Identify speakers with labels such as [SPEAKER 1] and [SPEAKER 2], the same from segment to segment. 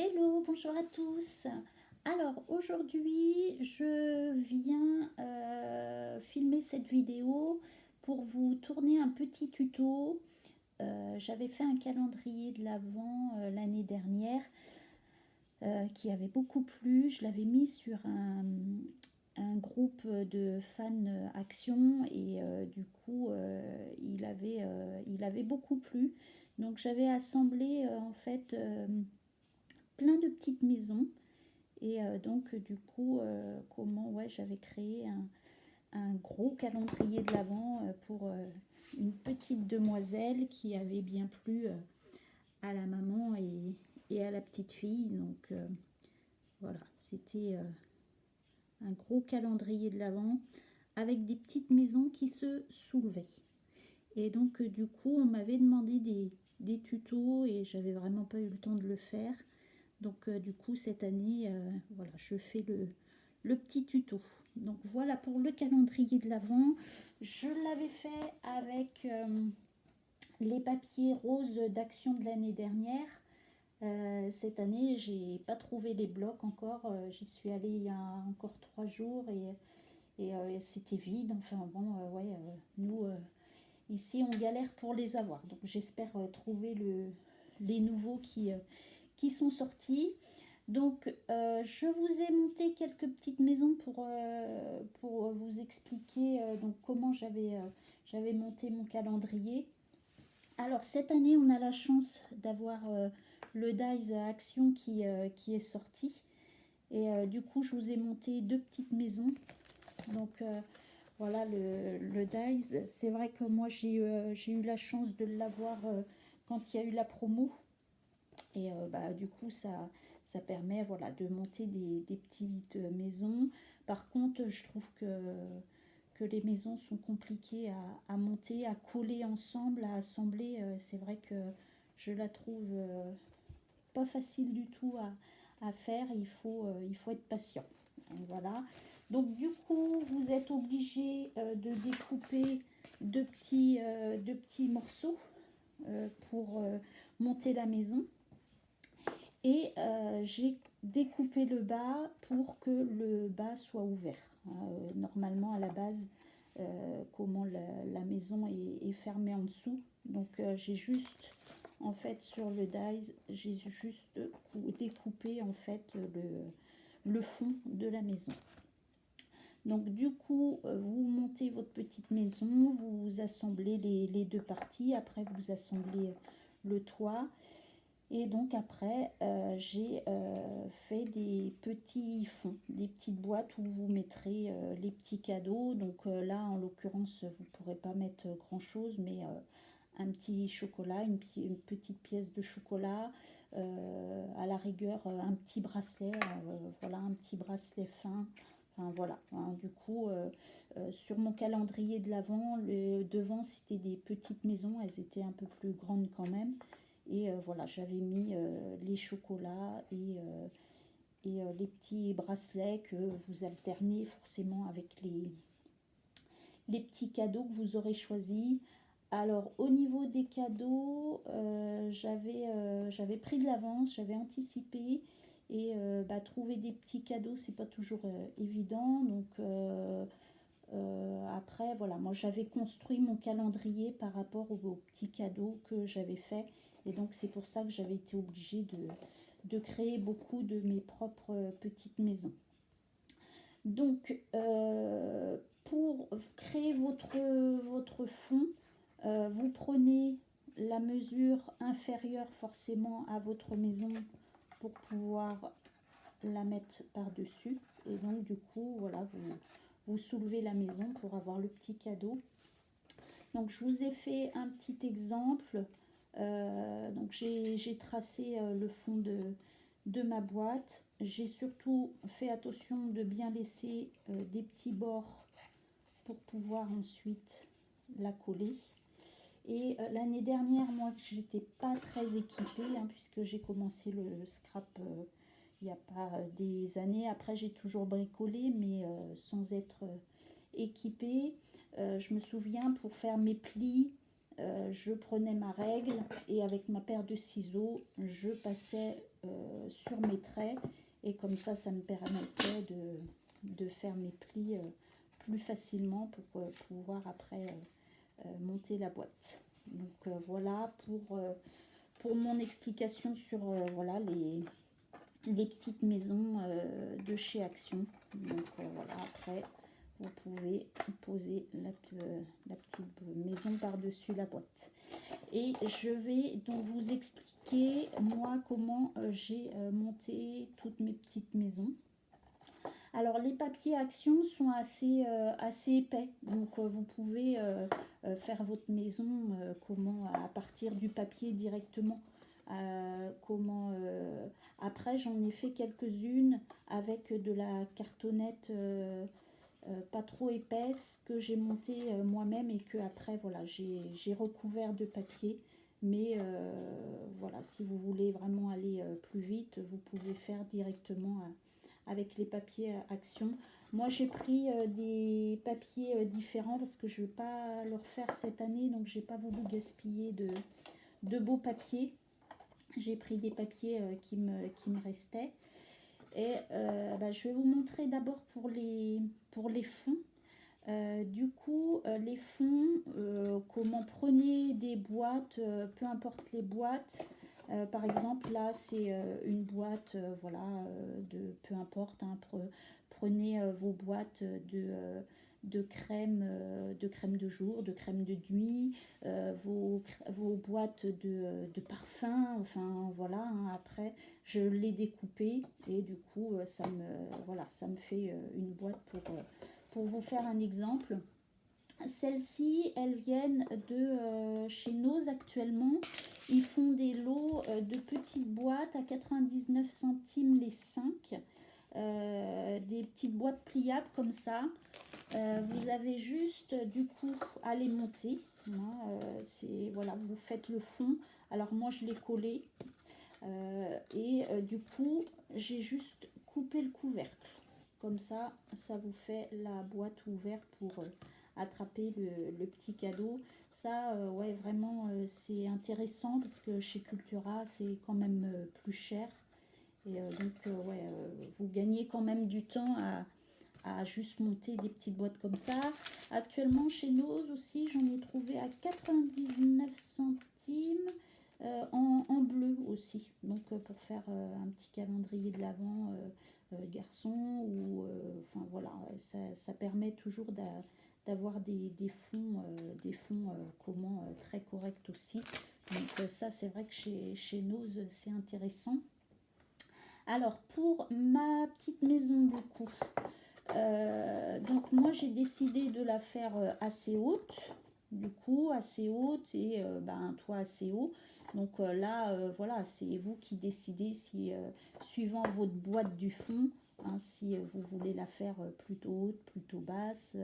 [SPEAKER 1] Hello, bonjour à tous. Alors aujourd'hui, je viens filmer cette vidéo pour vous tourner un petit tuto. J'avais fait un calendrier de l'Avent l'année dernière qui avait beaucoup plu. Je l'avais mis sur un groupe de fans Action et du coup il avait beaucoup plu. Donc j'avais assemblé en fait plein de petites maisons et donc du coup j'avais créé un gros calendrier de l'Avent pour une petite demoiselle qui avait bien plu à la maman et à la petite fille. Donc voilà, c'était un gros calendrier de l'Avent avec des petites maisons qui se soulevaient. Et donc du coup on m'avait demandé des tutos et j'avais vraiment pas eu le temps de le faire. Donc du coup cette année, voilà, je fais le petit tuto. Donc voilà pour le calendrier de l'Avent. Je l'avais fait avec les papiers roses d'Action de l'année dernière. Cette année, j'ai pas trouvé les blocs encore. J'y suis allée il y a encore 3 jours et c'était vide. Enfin bon, ouais, nous ici on galère pour les avoir. Donc j'espère trouver les nouveaux qui sont sortis. Donc, je vous ai monté quelques petites maisons pour vous expliquer donc comment j'avais monté mon calendrier. Alors, cette année, on a la chance d'avoir le Dice Action qui est sorti. Et du coup, je vous ai monté deux petites maisons. Donc, voilà, le Dice. C'est vrai que moi, j'ai eu la chance de l'avoir quand il y a eu la promo. Et du coup, ça permet voilà, de monter des petites maisons. Par contre, je trouve que les maisons sont compliquées à monter, à coller ensemble, à assembler. C'est vrai que je la trouve pas facile du tout à faire. Il faut être patient. Voilà. Donc du coup, vous êtes obligé de découper de petits morceaux pour monter la maison. Et j'ai découpé le bas pour que le bas soit ouvert. Normalement, à la base, comment la maison est fermée en dessous. Donc, j'ai juste, en fait, sur le dies, j'ai juste découpé, en fait, le fond de la maison. Donc, du coup, vous montez votre petite maison, vous assemblez les deux parties. Après, vous assemblez le toit. Et donc après, j'ai fait des petits fonds, des petites boîtes où vous mettrez les petits cadeaux. Donc là, en l'occurrence, vous ne pourrez pas mettre grand-chose, mais un petit chocolat, une petite pièce de chocolat, à la rigueur, un petit bracelet, voilà, un petit bracelet fin. Enfin voilà, hein, du coup, sur mon calendrier de l'Avent, le devant, c'était des petites maisons, elles étaient un peu plus grandes quand même. Et voilà, j'avais mis les chocolats et les petits bracelets que vous alternez forcément avec les petits cadeaux que vous aurez choisis. Alors au niveau des cadeaux, j'avais pris de l'avance, j'avais anticipé et trouver des petits cadeaux, c'est pas toujours évident. Donc après, voilà, moi j'avais construit mon calendrier par rapport aux petits cadeaux que j'avais fait. Et donc c'est pour ça que j'avais été obligée de créer beaucoup de mes propres petites maisons. Donc pour créer votre fond, vous prenez la mesure inférieure forcément à votre maison pour pouvoir la mettre par-dessus. Et donc du coup, voilà, vous soulevez la maison pour avoir le petit cadeau. Donc je vous ai fait un petit exemple. Donc j'ai tracé le fond de ma boîte. J'ai surtout fait attention de bien laisser des petits bords pour pouvoir ensuite la coller. Et l'année dernière, moi, j'étais pas très équipée, hein, puisque j'ai commencé le scrap il n'y a pas des années. Après, j'ai toujours bricolé, mais sans être équipée. Je me souviens, pour faire mes plis, je prenais ma règle et avec ma paire de ciseaux, je passais sur mes traits et comme ça me permettait de faire mes plis plus facilement pour pouvoir après monter la boîte. Donc voilà pour mon explication sur voilà les petites maisons de chez Action. Donc voilà, après vous pouvez poser la petite maison par-dessus la boîte. Et je vais donc vous expliquer moi comment j'ai monté toutes mes petites maisons. Alors les papiers Action sont assez épais, donc vous pouvez faire votre maison comment à partir du papier directement. Après j'en ai fait quelques-unes avec de la cartonnette pas trop épaisse que j'ai montée moi-même et que après voilà j'ai recouvert de papier. Mais voilà, si vous voulez vraiment aller plus vite, vous pouvez faire directement avec les papiers Action. Moi j'ai pris des papiers différents parce que je ne vais pas le refaire cette année, donc j'ai pas voulu gaspiller de beaux papiers. J'ai pris des papiers qui me restaient. Et je vais vous montrer d'abord pour les fonds. Du coup, les fonds, comment prenez des boîtes, peu importe les boîtes. Par exemple, là, c'est une boîte, voilà, de peu importe. Hein, prenez vos boîtes de crème de jour, de crème de nuit, vos boîtes de parfum. Enfin, voilà. Hein, après, je l'ai découpé et du coup, ça me fait une boîte pour vous faire un exemple. Celles-ci, elles viennent de chez Nose actuellement. Ils font des lots de petites boîtes à 99 centimes les 5. Des petites boîtes pliables comme ça. Vous avez juste du coup à les monter. Hein, voilà, vous faites le fond. Alors moi je l'ai collé. Du coup, j'ai juste coupé le couvercle. Comme ça vous fait la boîte ouverte pour attraper le petit cadeau. Ça, ouais, vraiment, c'est intéressant parce que chez Cultura, c'est quand même plus cher. Et donc, ouais, vous gagnez quand même du temps à juste monter des petites boîtes comme ça. Actuellement, chez Nose aussi, j'en ai trouvé à 99 centimes. En bleu aussi, donc pour faire un petit calendrier de l'Avent garçon ou enfin voilà, ça permet toujours d'avoir des fonds comment très corrects aussi. Donc ça c'est vrai que chez Nose c'est intéressant. Alors pour ma petite maison du coup, donc moi j'ai décidé de la faire assez haute, du coup assez haute et un toit assez haut. Donc là voilà, c'est vous qui décidez si suivant votre boîte du fond, hein, si vous voulez la faire plutôt haute, plutôt basse,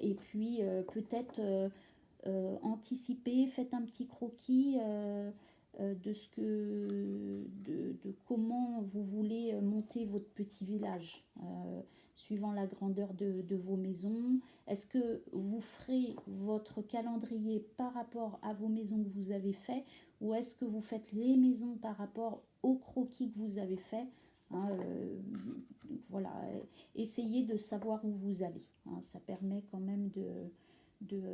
[SPEAKER 1] et puis peut-être anticiper, faites un petit croquis de comment vous voulez monter votre petit village suivant la grandeur de vos maisons. Est-ce que vous ferez votre calendrier par rapport à vos maisons que vous avez fait ou est-ce que vous faites les maisons par rapport au croquis que vous avez fait? Hein, voilà, essayez de savoir où vous allez. Hein, ça permet quand même de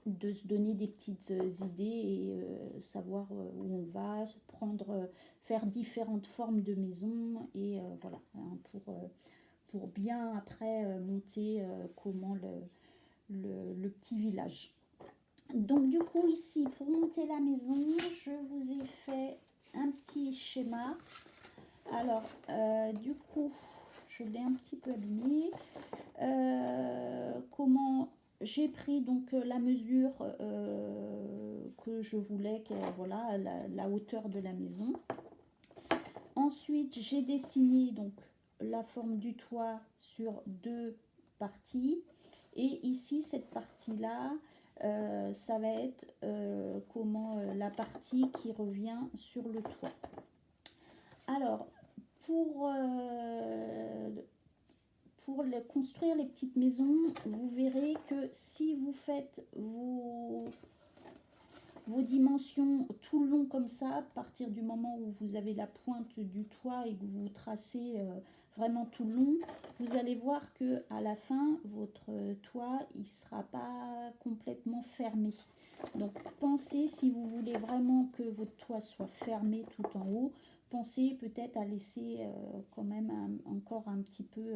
[SPEAKER 1] se donner des petites idées et savoir où on va, faire différentes formes de maisons et voilà, hein, pour bien après monter comment le petit village. Donc du coup ici pour monter la maison, je vous ai fait un petit schéma. Alors du coup je l'ai un petit peu abîmé. Comment j'ai pris donc la mesure que je voulais, voilà, la hauteur de la maison. Ensuite, j'ai dessiné donc la forme du toit sur deux parties. Et ici, cette partie-là, ça va être la partie qui revient sur le toit. Alors, pour construire les petites maisons, vous verrez que si vous faites vos dimensions tout le long comme ça, à partir du moment où vous avez la pointe du toit et que vous tracez vraiment tout le long, vous allez voir que à la fin, votre toit, il ne sera pas complètement fermé. Donc pensez, si vous voulez vraiment que votre toit soit fermé tout en haut, pensez peut-être à laisser quand même encore un petit peu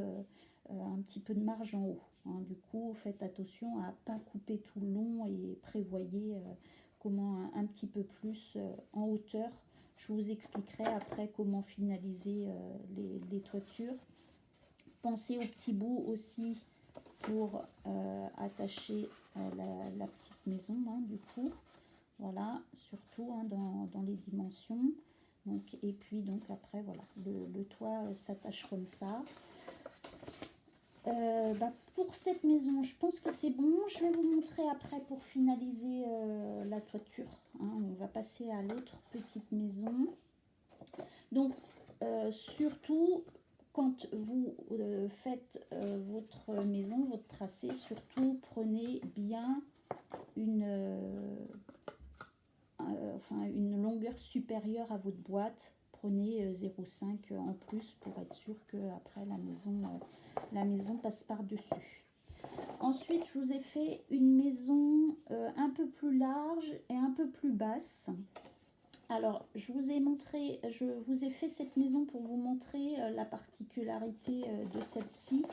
[SPEAKER 1] de marge en haut. Hein. Du coup, faites attention à ne pas couper tout le long et prévoyez comment un petit peu plus en hauteur. Je vous expliquerai après comment finaliser les toitures. Pensez aux petits bouts aussi pour attacher la petite maison, hein, du coup. Voilà, surtout hein, dans les dimensions. Donc, et puis donc après, voilà, le toit s'attache comme ça. Pour cette maison, je pense que c'est bon. Je vais vous montrer après pour finaliser la toiture. Hein. On va passer à l'autre petite maison. Donc, surtout, quand vous faites votre maison, votre tracé, surtout prenez bien une longueur supérieure à votre boîte. Prenez 0,5 en plus pour être sûr que après la maison passe par-dessus. Ensuite, je vous ai fait une maison un peu plus large et un peu plus basse. Alors, je vous ai fait cette maison pour vous montrer la particularité de celle-ci.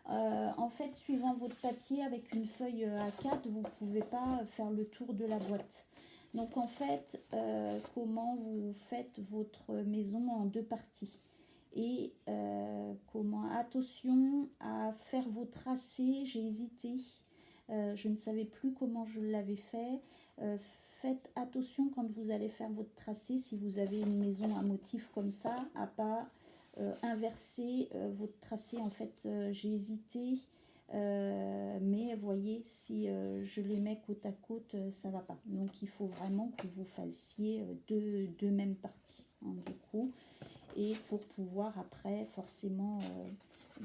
[SPEAKER 1] En fait, suivant votre papier avec une feuille A4, vous ne pouvez pas faire le tour de la boîte. Donc, en fait, comment vous faites votre maison en deux parties. Et attention à faire vos tracés, j'ai hésité, je ne savais plus comment je l'avais fait. Faites attention quand vous allez faire votre tracé, si vous avez une maison à motif comme ça, à pas inverser votre tracé. En fait, j'ai hésité, mais voyez, si je les mets côte à côte, ça va pas. Donc il faut vraiment que vous fassiez deux mêmes parties, hein, du coup. Et pour pouvoir après forcément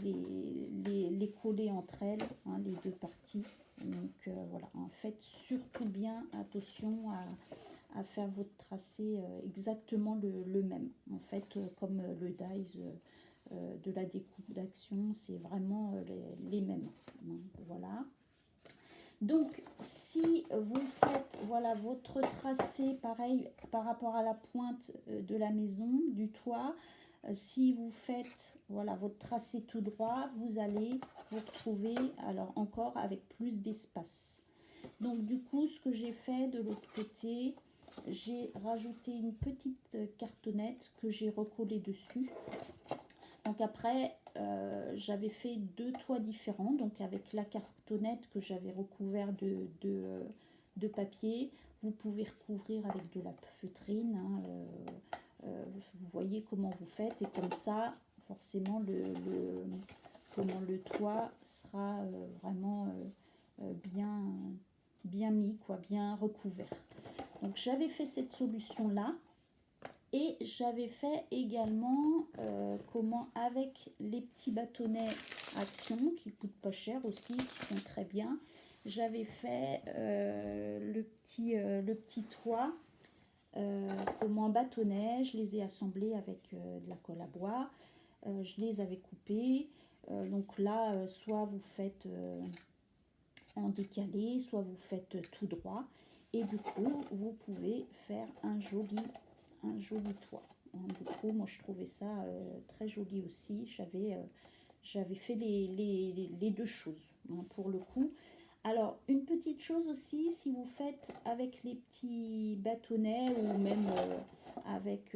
[SPEAKER 1] les coller entre elles, hein, les deux parties. Donc voilà, en fait, surtout bien attention à faire votre tracé exactement le même. En fait, comme le dies de la découpe d'action, c'est vraiment les mêmes. Donc, voilà. Donc, si vous faites voilà, votre tracé, pareil, par rapport à la pointe de la maison, du toit, si vous faites voilà, votre tracé tout droit, vous allez vous retrouver alors encore avec plus d'espace. Donc, du coup, ce que j'ai fait de l'autre côté, j'ai rajouté une petite cartonnette que j'ai recollée dessus. Donc après, j'avais fait deux toits différents, donc avec la cartonnette que j'avais recouvert de papier. Vous pouvez recouvrir avec de la feutrine, hein, vous voyez comment vous faites, et comme ça, forcément, le toit sera vraiment bien mis, quoi, bien recouvert. Donc j'avais fait cette solution-là. Et j'avais fait également avec les petits bâtonnets Action qui coûtent pas cher aussi, qui sont très bien. J'avais fait le petit toit en bâtonnet. Je les ai assemblés avec de la colle à bois. Je les avais coupés. Donc là, soit vous faites en décalé, soit vous faites tout droit. Et du coup, vous pouvez faire un joli toit. Du coup, moi je trouvais ça très joli aussi. J'avais fait les deux choses, hein, pour le coup. Alors, une petite chose aussi, si vous faites avec les petits bâtonnets ou même avec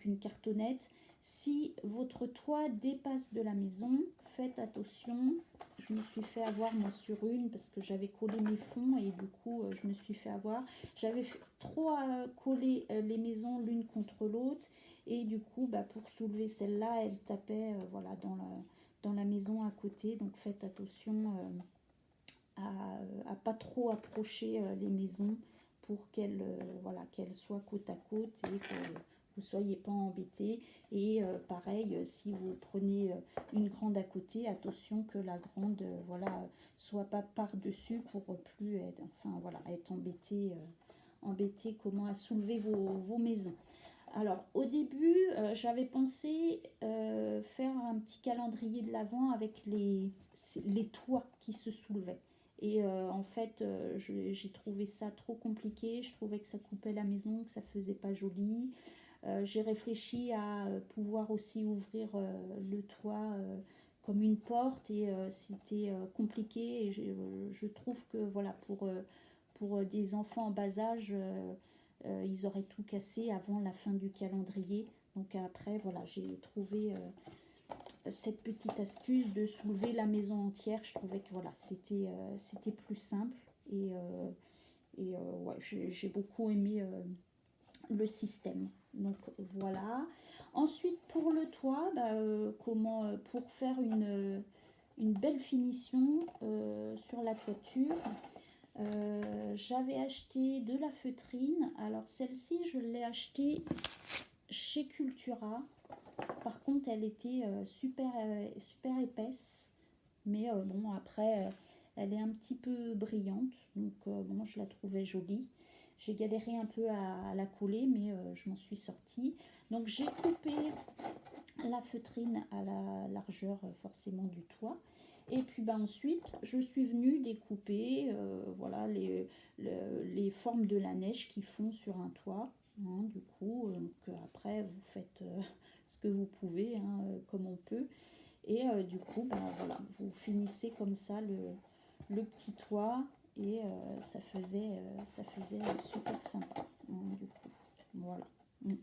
[SPEAKER 1] une cartonnette, si votre toit dépasse de la maison, faites attention. Je me suis fait avoir moi sur une parce que j'avais collé mes fonds et du coup je me suis fait avoir. J'avais trop collé les maisons l'une contre l'autre et du coup pour soulever celle-là, elle tapait voilà, dans la maison à côté. Donc faites attention à pas trop approcher les maisons pour qu'elles voilà, qu'elles soient côte à côte et que vous soyez pas embêtés. Et pareil, si vous prenez une grande à côté, attention que la grande, voilà, soit pas par-dessus pour plus être, enfin voilà, être embêté comment à soulever vos maisons. Alors au début, j'avais pensé faire un petit calendrier de l'Avent avec les toits qui se soulevaient. Et en fait, j'ai trouvé ça trop compliqué, je trouvais que ça coupait la maison, que ça faisait pas joli. J'ai réfléchi à pouvoir aussi ouvrir le toit comme une porte et c'était compliqué et je trouve que voilà pour des enfants en bas âge ils auraient tout cassé avant la fin du calendrier. Donc après voilà, j'ai trouvé cette petite astuce de soulever la maison entière. Je trouvais que voilà, c'était plus simple et ouais, j'ai beaucoup aimé le système. Donc voilà. Ensuite pour le toit, bah, comment pour faire une belle finition sur la toiture. J'avais acheté de la feutrine. Alors celle-ci, je l'ai achetée chez Cultura. Par contre, elle était super épaisse. Mais bon, après, elle est un petit peu brillante. Donc bon, je la trouvais jolie. J'ai galéré un peu à la couler, mais je m'en suis sortie. Donc j'ai coupé la feutrine à la largeur forcément du toit. Et puis bah, ensuite, je suis venue découper voilà, les formes de la neige qui font sur un toit. Hein, du coup, après, vous faites ce que vous pouvez, hein, comme on peut. Et du coup, bah, voilà, vous finissez comme ça le petit toit et ça faisait super sympa. Hein, du coup, voilà. Mm.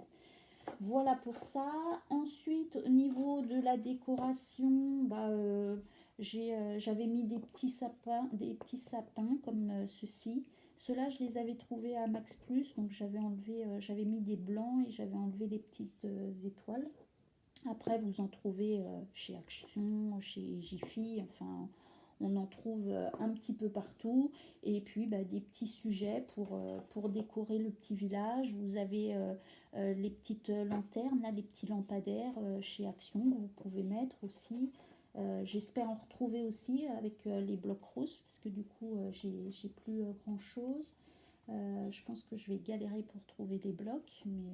[SPEAKER 1] Voilà pour ça. Ensuite, au niveau de la décoration, bah, j'avais mis des petits sapins comme ceci. Ceux-là, je les avais trouvés à Max Plus, donc j'avais mis des blancs et j'avais enlevé les petites étoiles. Après, vous en trouvez chez Action, chez Jiffy, enfin, on en trouve un petit peu partout. Et puis, bah, des petits sujets pour décorer le petit village. Vous avez les petites lanternes, là, les petits lampadaires chez Action que vous pouvez mettre aussi. J'espère en retrouver aussi avec les blocs roses, parce que du coup, j'ai plus grand-chose. Je pense que je vais galérer pour trouver les blocs, mais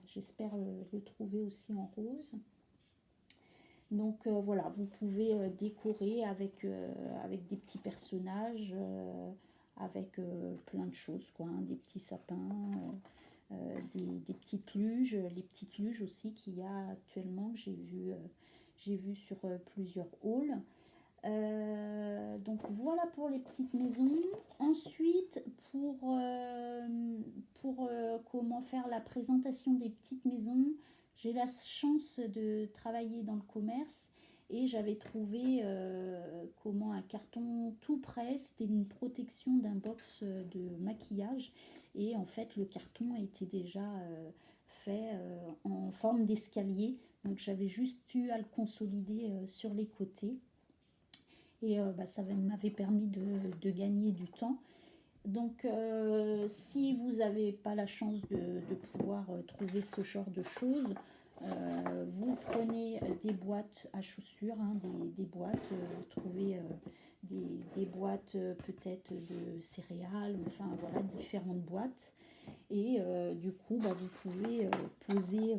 [SPEAKER 1] j'espère le trouver aussi en rose. Donc voilà, vous pouvez décorer avec des petits personnages, avec plein de choses, quoi, hein, des petits sapins, des petites luges, les petites luges aussi qu'il y a actuellement, que j'ai vu sur plusieurs halls. Donc voilà pour les petites maisons. Ensuite, pour comment faire la présentation des petites maisons, j'ai la chance de travailler dans le commerce et j'avais trouvé comment un carton tout prêt. C'était une protection d'un box de maquillage et en fait le carton était déjà fait en forme d'escalier. Donc j'avais juste eu à le consolider sur les côtés. Et bah, ça m'avait permis de gagner du temps. Donc si vous n'avez pas la chance de pouvoir trouver ce genre de choses, vous prenez des boîtes à chaussures, hein, des boîtes, vous trouvez des boîtes peut-être de céréales, enfin voilà, différentes boîtes. Et du coup, bah, vous pouvez poser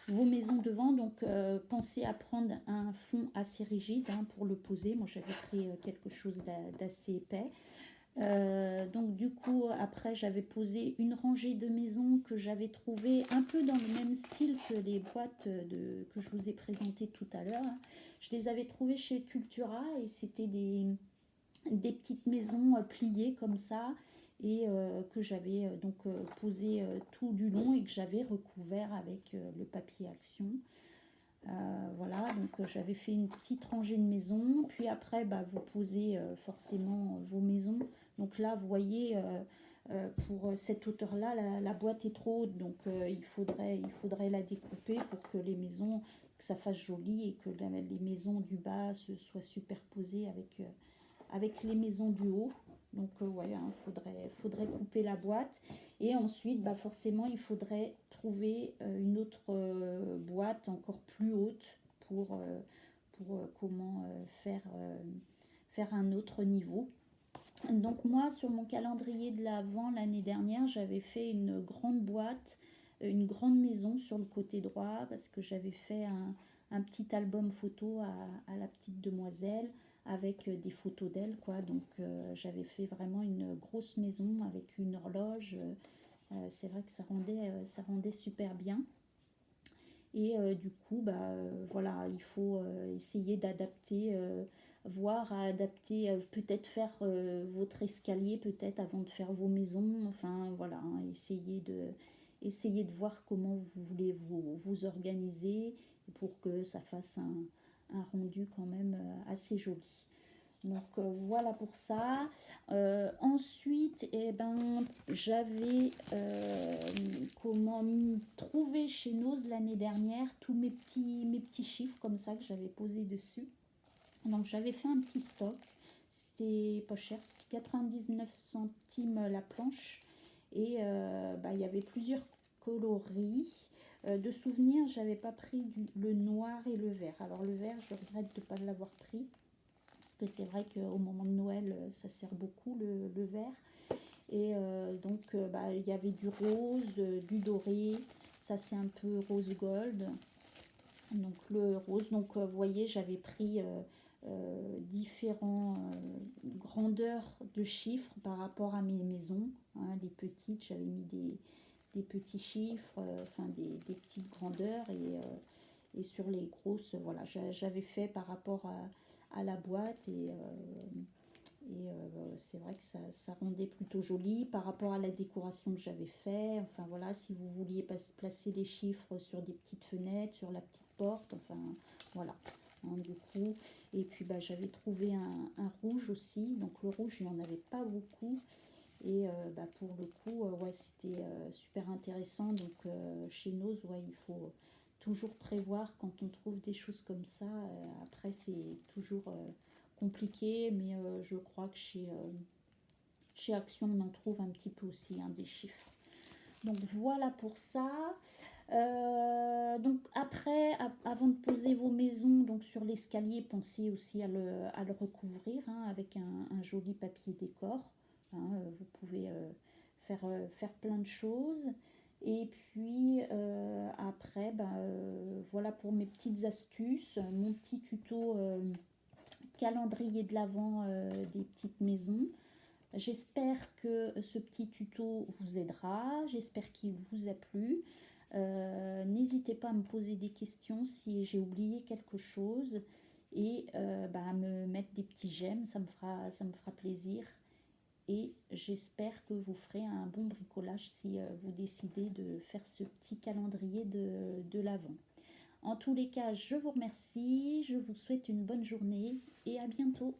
[SPEAKER 1] vos maisons devant. Donc pensez à prendre un fond assez rigide hein, pour le poser. Moi j'avais pris quelque chose d'assez épais. Donc du coup après j'avais posé une rangée de maisons que j'avais trouvées un peu dans le même style que les boîtes que je vous ai présentées tout à l'heure. Je les avais trouvées chez Cultura et c'était des petites maisons pliées comme ça et que j'avais donc posé tout du long et que j'avais recouvert avec le papier Action. Voilà, donc j'avais fait une petite rangée de maisons, puis après bah, vous posez forcément vos maisons. Donc là vous voyez pour cette hauteur là la boîte est trop haute, donc il faudrait la découper pour que les maisons, que ça fasse joli et que les maisons du bas se soient superposées avec les maisons du haut. Donc ouais, hein, faudrait couper la boîte. Et ensuite, bah, forcément, il faudrait trouver une autre boîte encore plus haute pour comment faire un autre niveau. Donc moi, sur mon calendrier de l'Avent l'année dernière, j'avais fait une grande boîte, une grande maison sur le côté droit, parce que j'avais fait un petit album photo à la petite demoiselle avec des photos d'elle, quoi. Donc j'avais fait vraiment une grosse maison avec une horloge. C'est vrai que ça rendait super bien. Et du coup, bah, voilà, il faut essayer d'adapter, voir à adapter, peut-être faire votre escalier peut-être avant de faire vos maisons. Enfin voilà, hein, essayer de voir comment vous voulez vous organiser pour que ça fasse un rendu quand même assez joli. Donc voilà pour ça. Ensuite, eh ben, j'avais comment trouvé chez Noz l'année dernière tous mes petits chiffres comme ça que j'avais posés dessus. Donc j'avais fait un petit stock. C'était pas cher, c'était 99 centimes la planche. Et bah, il y avait plusieurs coloris. De souvenirs, j'avais pas pris le noir et le vert. Alors le vert, je regrette de ne pas l'avoir pris. Parce que c'est vrai qu'au moment de Noël, ça sert beaucoup le vert. Et donc, bah, il y avait du rose, du doré. Ça, c'est un peu rose gold. Donc, le rose. Donc, vous voyez, j'avais pris différentes grandeurs de chiffres par rapport à mes maisons. Hein, les petites, j'avais mis des petits chiffres, enfin des petites grandeurs. Et sur les grosses, voilà, j'avais fait par rapport à la boîte et c'est vrai que ça rendait plutôt joli par rapport à la décoration que j'avais fait. Enfin voilà, si vous vouliez placer les chiffres sur des petites fenêtres, sur la petite porte, enfin voilà. Hein, du coup, et puis bah, j'avais trouvé un rouge aussi. Donc le rouge, il n'y en avait pas beaucoup. Et bah, pour le coup, ouais, c'était super intéressant. Donc chez Noz, ouais, il faut toujours prévoir quand on trouve des choses comme ça. Après, c'est toujours compliqué, mais je crois que chez Action, on en trouve un petit peu aussi, hein, des chiffres. Donc voilà pour ça. Donc après, avant de poser vos maisons donc sur l'escalier, pensez aussi à le recouvrir, hein, avec un joli papier décor. Hein, vous pouvez faire plein de choses. Et puis après, bah, voilà pour mes petites astuces, mon petit tuto calendrier de l'Avent des petites maisons. J'espère que ce petit tuto vous aidera, j'espère qu'il vous a plu. N'hésitez pas à me poser des questions si j'ai oublié quelque chose et bah, à me mettre des petits j'aime, ça me fera plaisir. Et j'espère que vous ferez un bon bricolage si vous décidez de faire ce petit calendrier de l'Avent. En tous les cas, je vous remercie, je vous souhaite une bonne journée et à bientôt.